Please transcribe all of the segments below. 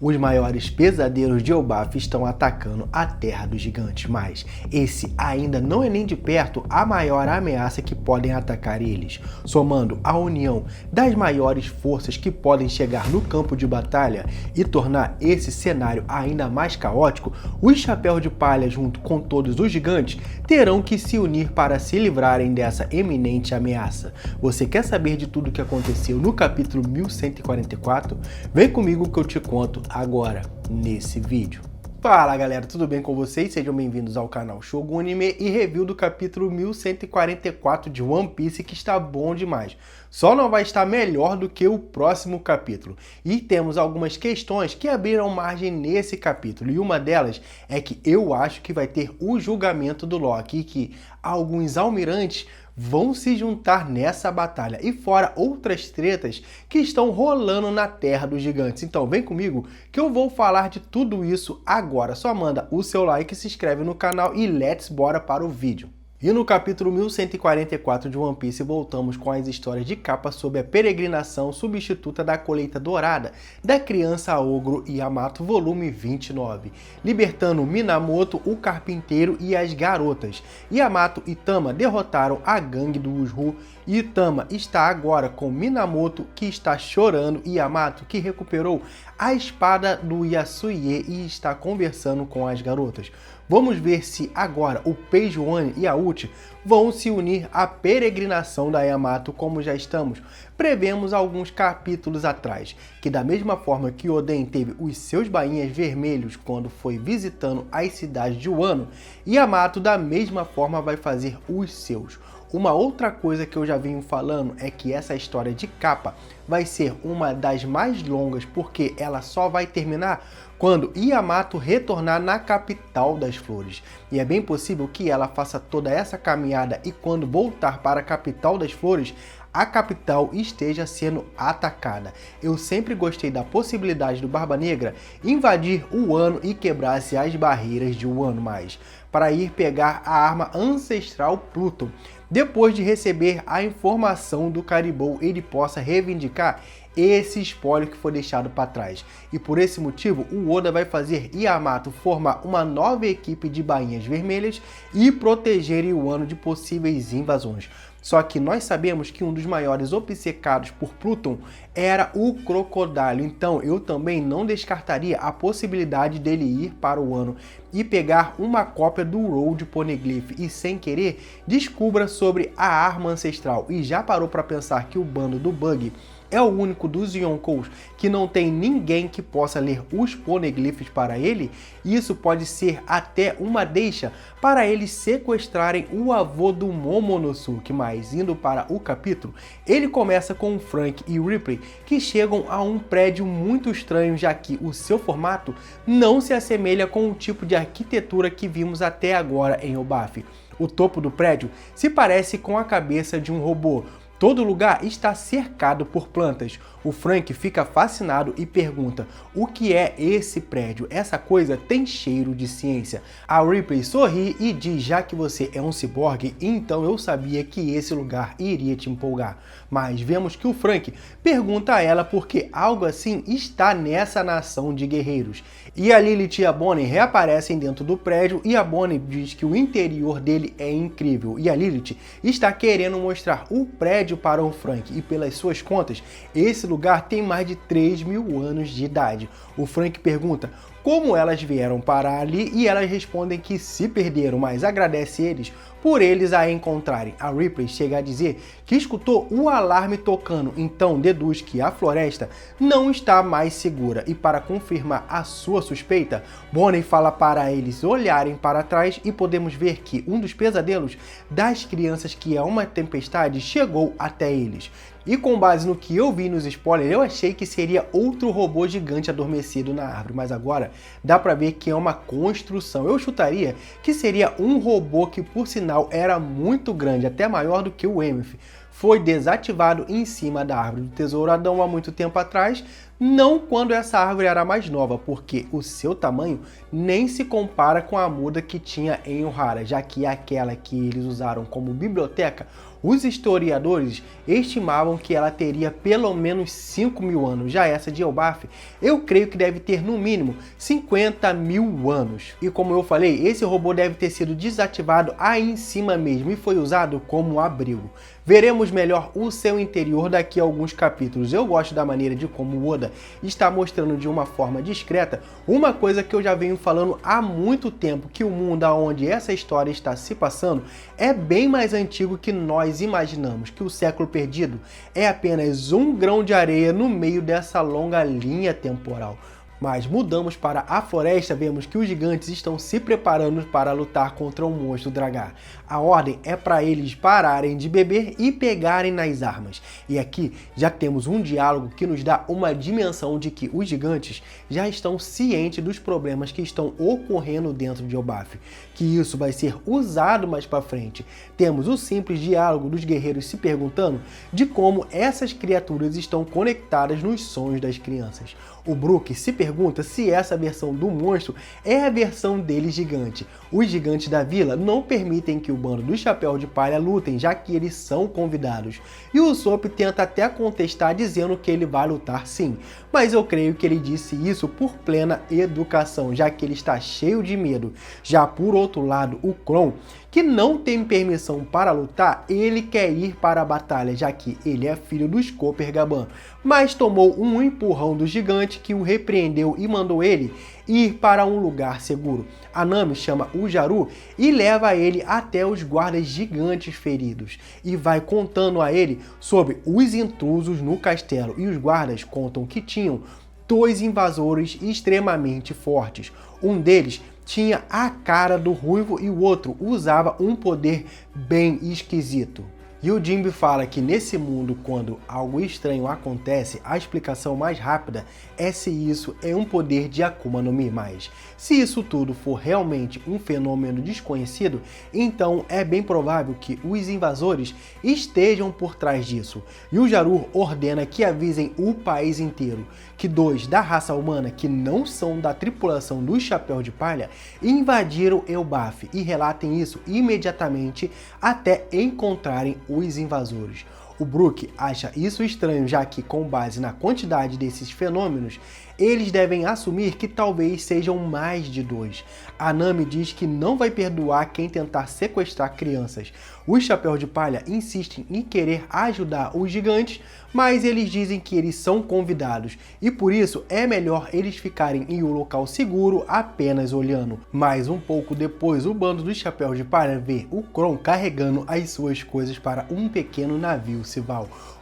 Os maiores pesadelos de Elbaf estão atacando a Terra dos Gigantes, mas esse ainda não é nem de perto a maior ameaça que podem atacar eles. Somando a união das maiores forças que podem chegar no campo de batalha e tornar esse cenário ainda mais caótico, os Chapéus de Palha, junto com todos os gigantes, terão que se unir para se livrarem dessa eminente ameaça. Você quer saber de tudo o que aconteceu no capítulo 1144? Vem comigo que eu te conto agora nesse vídeo. Fala galera, tudo bem com vocês? Sejam bem-vindos ao canal Shogun Anime e review do capítulo 1144 de One Piece, que está bom demais. Só não vai estar melhor do que o próximo capítulo. E temos algumas questões que abriram margem nesse capítulo. E uma delas é que eu acho que vai ter o julgamento do Loki e que alguns almirantes vão se juntar nessa batalha, e fora outras tretas que estão rolando na Terra dos Gigantes. Então vem comigo que eu vou falar de tudo isso agora. Só manda o seu like, se inscreve no canal e let's bora para o vídeo. E no capítulo 1144 de One Piece voltamos com as histórias de capa sobre a peregrinação substituta da colheita dourada da criança ogro Yamato, volume 29, libertando Minamoto, o carpinteiro e as garotas. Yamato e Tama derrotaram a gangue do Uju e Tama está agora com Minamoto, que está chorando, e Yamato, que recuperou a espada do Yasuie e está conversando com as garotas. Vamos ver se agora o Page One e a Uchi vão se unir à peregrinação da Yamato, como já estamos prevemos alguns capítulos atrás, que da mesma forma que Oden teve os seus bainhas vermelhos quando foi visitando as cidades de Wano, Yamato da mesma forma vai fazer os seus. Uma outra coisa que eu já venho falando é que essa história de capa vai ser uma das mais longas, porque ela só vai terminar quando Yamato retornar na capital das flores. E é bem possível que ela faça toda essa caminhada e quando voltar para a capital das flores, a capital esteja sendo atacada. Eu sempre gostei da possibilidade do Barba Negra invadir o Wano e quebrar-se as barreiras de Wano mais, para ir pegar a arma ancestral Pluton. Depois de receber a informação do Caribou, ele possa reivindicar esse espólio que foi deixado para trás. E por esse motivo, o Oda vai fazer Yamato formar uma nova equipe de bainhas vermelhas e proteger Wano de possíveis invasões. Só que nós sabemos que um dos maiores obcecados por Pluton era o Crocodile, então eu também não descartaria a possibilidade dele ir para o Wano e pegar uma cópia do Road Poneglyph e sem querer descubra sobre a arma ancestral. E já parou para pensar que o bando do Bug é o único dos Yonkous que não tem ninguém que possa ler os poneglyphs para ele? Isso pode ser até uma deixa para eles sequestrarem o avô do Momonosuke. Mas indo para o capítulo, ele começa com Frank e Ripley que chegam a um prédio muito estranho, já que o seu formato não se assemelha com o tipo de arquitetura que vimos até agora em Elbaf. O topo do prédio se parece com a cabeça de um robô. Todo lugar está cercado por plantas. O Frank fica fascinado e pergunta: o que é esse prédio? Essa coisa tem cheiro de ciência. A Ripley sorri e diz: já que você é um ciborgue, então eu sabia que esse lugar iria te empolgar. Mas vemos que o Frank pergunta a ela porque algo assim está nessa nação de guerreiros. E a Lilith e a Bonnie reaparecem dentro do prédio e a Bonnie diz que o interior dele é incrível. E a Lilith está querendo mostrar o prédio para o Frank e pelas suas contas, esse lugar tem mais de 3.000 anos de idade. O Frank pergunta como elas vieram parar ali e elas respondem que se perderam, mas agradece eles por eles a encontrarem. A Ripley chega a dizer que escutou o alarme tocando, então deduz que a floresta não está mais segura e para confirmar a sua suspeita, Bonnie fala para eles olharem para trás e podemos ver que um dos pesadelos das crianças, que é uma tempestade, chegou até eles. E com base no que eu vi nos spoilers, eu achei que seria outro robô gigante adormecido na árvore, mas agora dá pra ver que é uma construção. Eu chutaria que seria um robô que, por sinal, era muito grande, até maior do que o Emif. Foi desativado em cima da árvore do Tesouro Adão há muito tempo atrás, não quando essa árvore era mais nova, porque o seu tamanho nem se compara com a muda que tinha em Ohara, já que aquela que eles usaram como biblioteca Os historiadores estimavam que ela teria pelo menos 5.000 anos. Já essa de Elbaf, eu creio que deve ter no mínimo 50.000 anos. E como eu falei, esse robô deve ter sido desativado aí em cima mesmo e foi usado como abrigo. Veremos melhor o seu interior daqui a alguns capítulos. Eu gosto da maneira de como o Oda está mostrando de uma forma discreta uma coisa que eu já venho falando há muito tempo, que o mundo onde essa história está se passando é bem mais antigo que nós imaginamos, que o século perdido é apenas um grão de areia no meio dessa longa linha temporal. Mas mudamos para a floresta, vemos que os gigantes estão se preparando para lutar contra o monstro Dragar. A ordem é para eles pararem de beber e pegarem nas armas. E aqui já temos um diálogo que nos dá uma dimensão de que os gigantes já estão cientes dos problemas que estão ocorrendo dentro de Elbaf, que isso vai ser usado mais para frente. Temos o simples diálogo dos guerreiros se perguntando de como essas criaturas estão conectadas nos sonhos das crianças. O Brook se pergunta se essa versão do monstro é a versão dele gigante. Os gigantes da vila não permitem que o bando do Chapéu de Palha lutem, já que eles são convidados. E o Usopp tenta até contestar dizendo que ele vai lutar sim, mas eu creio que ele disse isso por plena educação, já que ele está cheio de medo. Já por outro lado, o Kron, que não tem permissão para lutar, ele quer ir para a batalha, já que ele é filho do Coppergaban, mas tomou um empurrão do gigante que o repreendeu e mandou ele ir para um lugar seguro. A Nami chama o Jaru e leva ele até os guardas gigantes feridos e vai contando a ele sobre os intrusos no castelo, e os guardas contam que tinham 2 invasores extremamente fortes. Um deles tinha a cara do Ruivo e o outro usava um poder bem esquisito. E o Jinbe fala que nesse mundo, quando algo estranho acontece, a explicação mais rápida é se isso é um poder de Akuma no Mi. Mas se isso tudo for realmente um fenômeno desconhecido, então é bem provável que os invasores estejam por trás disso. E o Jaru ordena que avisem o país inteiro que 2 da raça humana que não são da tripulação do Chapéu de Palha invadiram Elbaf e relatem isso imediatamente até encontrarem os invasores. O Brook acha isso estranho, já que, com base na quantidade desses fenômenos, eles devem assumir que talvez sejam mais de 2. A Nami diz que não vai perdoar quem tentar sequestrar crianças. Os Chapéus de Palha insistem em querer ajudar os gigantes, mas eles dizem que eles são convidados e por isso é melhor eles ficarem em um local seguro apenas olhando. Mas um pouco depois, o bando dos Chapéus de Palha vê o Kron carregando as suas coisas para um pequeno navio civil.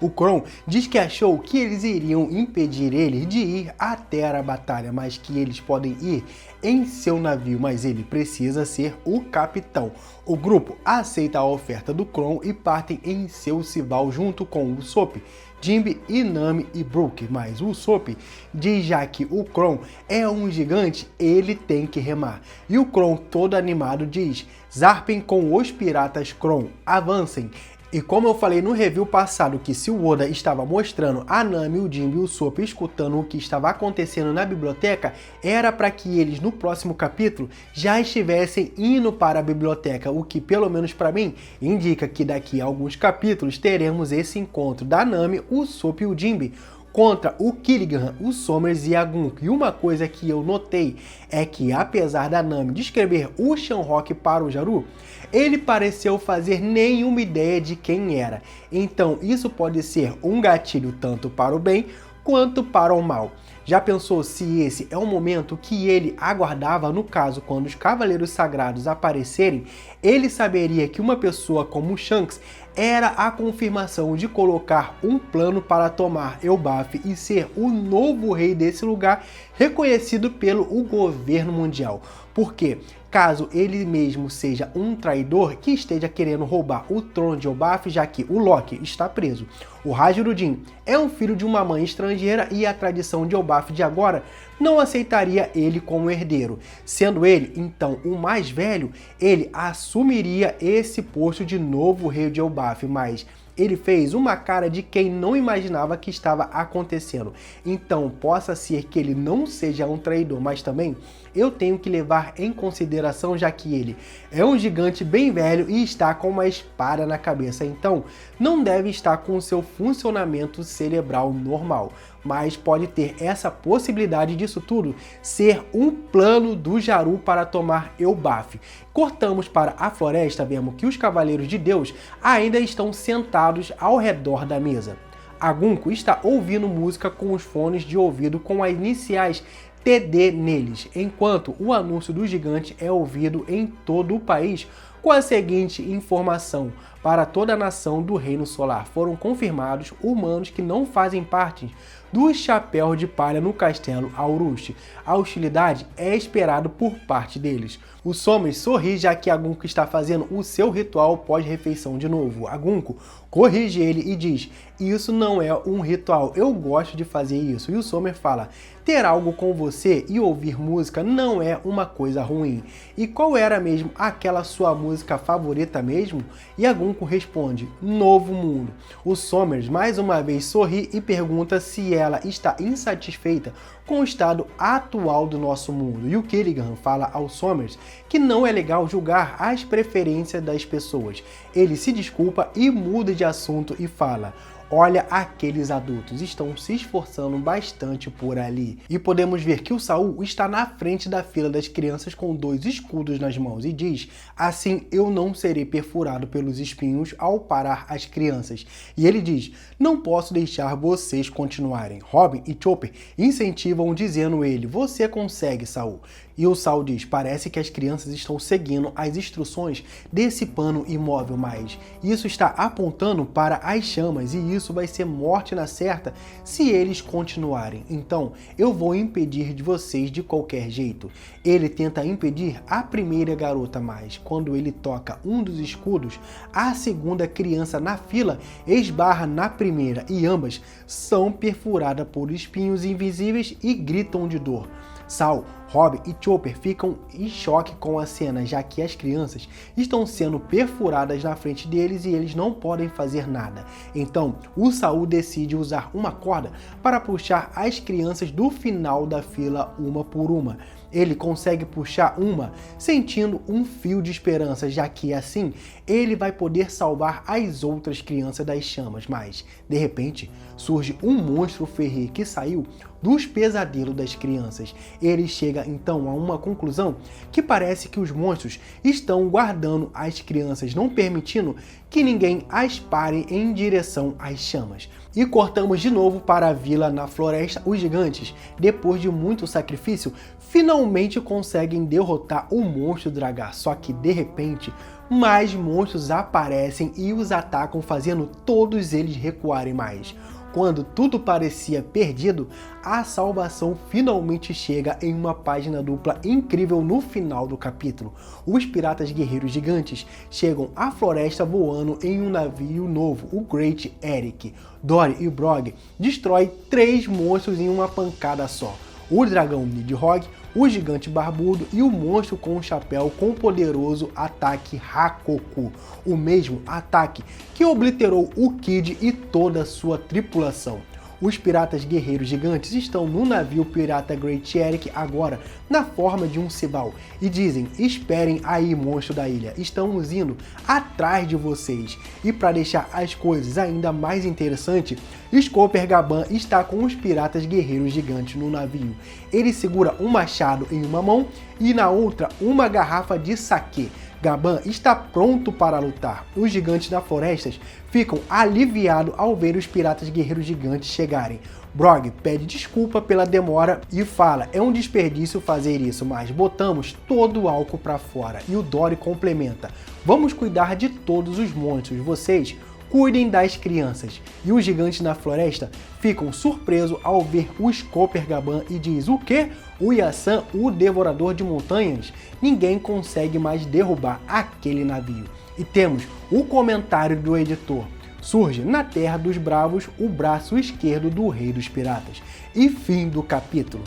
O Kron diz que achou que eles iriam impedir ele de ir até a batalha, mas que eles podem ir em seu navio, mas ele precisa ser o capitão. O grupo aceita a oferta do Kron e partem em seu civil junto com o Usopp, Jinbe e Nami e Brook, mas o Usopp diz já que o Kron é um gigante, ele tem que remar. E o Kron, todo animado, diz: zarpem com os piratas Kron, avancem. E como eu falei no review passado que se o Oda estava mostrando a Nami, o Jinbe e o Usopp escutando o que estava acontecendo na biblioteca, era para que eles no próximo capítulo já estivessem indo para a biblioteca, o que pelo menos para mim indica que daqui a alguns capítulos teremos esse encontro da Nami, o Usopp e o Jinbe contra o Killigan, o Somers e a Gonk. E uma coisa que eu notei é que, apesar da Nami descrever o Shanrock para o Jaru, ele pareceu fazer nenhuma ideia de quem era. Então isso pode ser um gatilho tanto para o bem quanto para o mal. Já pensou se esse é o momento que ele aguardava? No caso, quando os Cavaleiros Sagrados aparecerem, ele saberia que uma pessoa como Shanks era a confirmação de colocar um plano para tomar Elbaf e ser o novo rei desse lugar, reconhecido pelo governo mundial. Porque caso ele mesmo seja um traidor que esteja querendo roubar o trono de Elbaf, já que o Loki está preso. O Hajirudin é um filho de uma mãe estrangeira e a tradição de Elbaf de agora não aceitaria ele como herdeiro. Sendo ele, então, o mais velho, ele assumiria esse posto de novo rei de Elbaf, mas Ele fez uma cara de quem não imaginava que estava acontecendo. Então, possa ser que ele não seja um traidor, mas também eu tenho que levar em consideração, já que ele é um gigante bem velho e está com uma espada na cabeça, então não deve estar com seu funcionamento cerebral normal, mas pode ter essa possibilidade disso tudo ser um plano do Jaru para tomar Elbaf. Cortamos para a floresta, vemos que os Cavaleiros de Deus ainda estão sentados ao redor da mesa. Agunco está ouvindo música com os fones de ouvido com as iniciais TD neles, enquanto o anúncio do gigante é ouvido em todo o país com a seguinte informação: para toda a nação do Reino Solar foram confirmados humanos que não fazem parte do Chapéu de Palha no Castelo Auruste. A hostilidade é esperada por parte deles. O Somers sorri, já que Agunco está fazendo o seu ritual pós-refeição de novo. Agunco corrige ele e diz: isso não é um ritual, eu gosto de fazer isso. E o Somers fala: ter algo com você e ouvir música não é uma coisa ruim. E qual era mesmo aquela sua música favorita mesmo? E Agunco responde: Novo Mundo. O Somers mais uma vez sorri e pergunta se ela está insatisfeita com o estado atual do nosso mundo. E o Killigan fala ao Somers que não é legal julgar as preferências das pessoas. Ele se desculpa e muda de assunto e fala: olha, aqueles adultos estão se esforçando bastante por ali. E podemos ver que o Saul está na frente da fila das crianças com 2 escudos nas mãos e diz: assim eu não serei perfurado pelos espinhos ao parar as crianças. E ele diz: não posso deixar vocês continuarem. Robin e Chopper incentivam dizendo ele: você consegue, Saul. E o Saul diz: parece que as crianças estão seguindo as instruções desse pano imóvel, mas isso está apontando para as chamas e isso vai ser morte na certa se eles continuarem. Então eu vou impedir de vocês de qualquer jeito. Ele tenta impedir a primeira garota, mas quando ele toca um dos escudos, a segunda criança na fila esbarra na primeira e ambas são perfuradas por espinhos invisíveis e gritam de dor. Saul, Robin e Chopper ficam em choque com a cena, já que as crianças estão sendo perfuradas na frente deles e eles não podem fazer nada. Então, o Saul decide usar uma corda para puxar as crianças do final da fila uma por uma. Ele consegue puxar uma, sentindo um fio de esperança, já que assim ele vai poder salvar as outras crianças das chamas. Mas, de repente, surge um monstro ferrir que saiu dos pesadelos das crianças. Ele chega então a uma conclusão que parece que os monstros estão guardando as crianças, não permitindo que ninguém as pare em direção às chamas. E cortamos de novo para a vila na floresta. Os gigantes, depois de muito sacrifício, finalmente conseguem derrotar o monstro Dragar, só que de repente mais monstros aparecem e os atacam, fazendo todos eles recuarem mais. Quando tudo parecia perdido, a salvação finalmente chega em uma página dupla incrível no final do capítulo. Os piratas guerreiros gigantes chegam à floresta voando em um navio novo, o Great Eric. Dory e Brog destroem 3 monstros em uma pancada só: o dragão Nidhogg, o gigante barbudo e o monstro com o chapéu com o poderoso ataque Hakoku, o mesmo ataque que obliterou o Kid e toda a sua tripulação. Os piratas guerreiros gigantes estão no navio pirata Great Eric agora na forma de um cibal e dizem: esperem aí, monstro da ilha, estamos indo atrás de vocês. E para deixar as coisas ainda mais interessantes, Scopper Gaban está com os piratas guerreiros gigantes no navio. Ele segura um machado em uma mão e na outra uma garrafa de saquê. Gaban está pronto para lutar. Os gigantes da floresta ficam aliviados ao ver os piratas guerreiros gigantes chegarem. Brog pede desculpa pela demora e fala: é um desperdício fazer isso, mas botamos todo o álcool para fora. E o Dory complementa: vamos cuidar de todos os monstros, vocês cuidem das crianças. E os gigantes na floresta ficam surpresos ao ver o Scopper Gaban e diz: o quê? O Yassan, o devorador de montanhas? Ninguém consegue mais derrubar aquele navio. E temos o comentário do editor: surge na Terra dos Bravos o braço esquerdo do Rei dos Piratas. E fim do capítulo.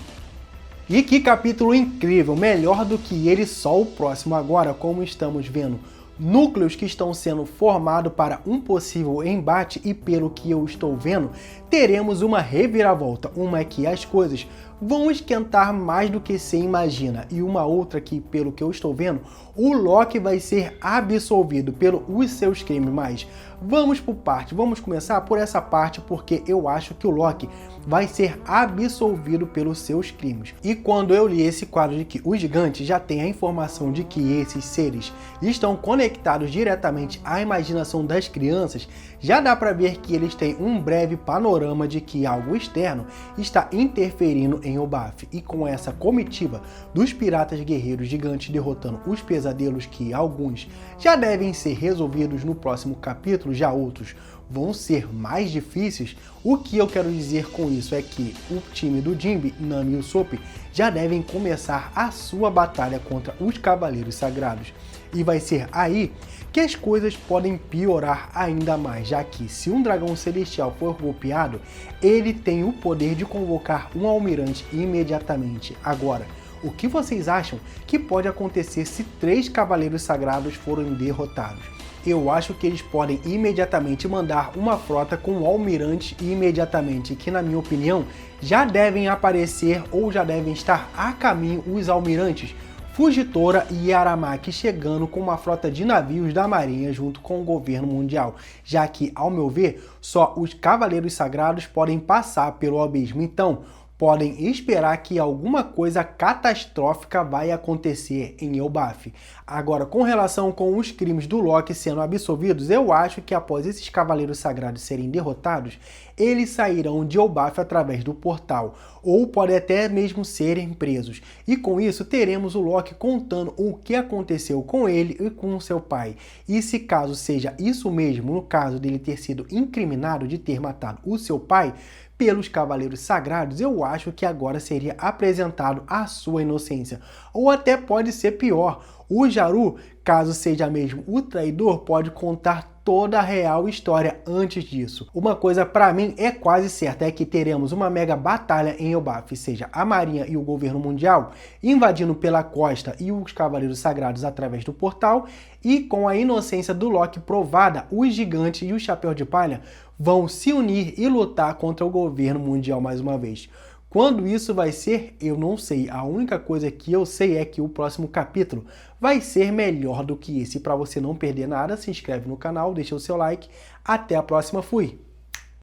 E que capítulo incrível, melhor do que ele só o próximo. Agora, como estamos vendo núcleos que estão sendo formados para um possível embate e, pelo que eu estou vendo, teremos uma reviravolta. Uma é que as coisas vão esquentar mais do que se imagina, e uma outra que, pelo que eu estou vendo, o Loki vai ser absolvido pelos seus crimes. Mas vamos por parte, vamos começar por essa parte, porque eu acho que o Loki vai ser absolvido pelos seus crimes. E quando eu li esse quadro de que os gigantes já têm a informação de que esses seres estão conectados diretamente à imaginação das crianças, já dá para ver que eles têm um breve panorama de que algo externo está interferindo em Elbaf. E com essa comitiva dos piratas guerreiros gigantes derrotando os pesadelos, que alguns já devem ser resolvidos no próximo capítulo, já outros vão ser mais difíceis, o que eu quero dizer com isso é que o time do Jinbe, Nami e Usopp já devem começar a sua batalha contra os Cavaleiros Sagrados. E vai ser aí que as coisas podem piorar ainda mais, já que se um dragão celestial for golpeado, ele tem o poder de convocar um almirante imediatamente. Agora, o que vocês acham que pode acontecer se 3 Cavaleiros Sagrados forem derrotados? Eu acho que eles podem imediatamente mandar uma frota com um almirante imediatamente, que na minha opinião já devem aparecer ou já devem estar a caminho os almirantes Fujitora e Aramaki chegando com uma frota de navios da marinha junto com o governo mundial, já que, ao meu ver, só os Cavaleiros Sagrados podem passar pelo abismo. Então, podem esperar que alguma coisa catastrófica vai acontecer em Elbaf. Agora, com relação com os crimes do Loki sendo absolvidos, eu acho que após esses Cavaleiros Sagrados serem derrotados, eles sairão de Elbaf através do portal, ou podem até mesmo serem presos. E com isso teremos o Loki contando o que aconteceu com ele e com seu pai. E se caso seja isso mesmo, no caso dele ter sido incriminado de ter matado o seu pai pelos Cavaleiros Sagrados, eu acho que agora seria apresentado a sua inocência. Ou até pode ser pior, o Jaru, caso seja mesmo o traidor, pode contar toda a real história antes disso. Uma coisa para mim é quase certa, é que teremos uma mega batalha em Elbaf, seja a marinha e o governo mundial invadindo pela costa e os Cavaleiros Sagrados através do portal, e com a inocência do Loki provada, os gigantes e o Chapéu de Palha vão se unir e lutar contra o governo mundial mais uma vez. Quando isso vai ser, eu não sei. A única coisa que eu sei é que o próximo capítulo vai ser melhor do que esse. Para você não perder nada, se inscreve no canal, deixa o seu like. Até a próxima, fui!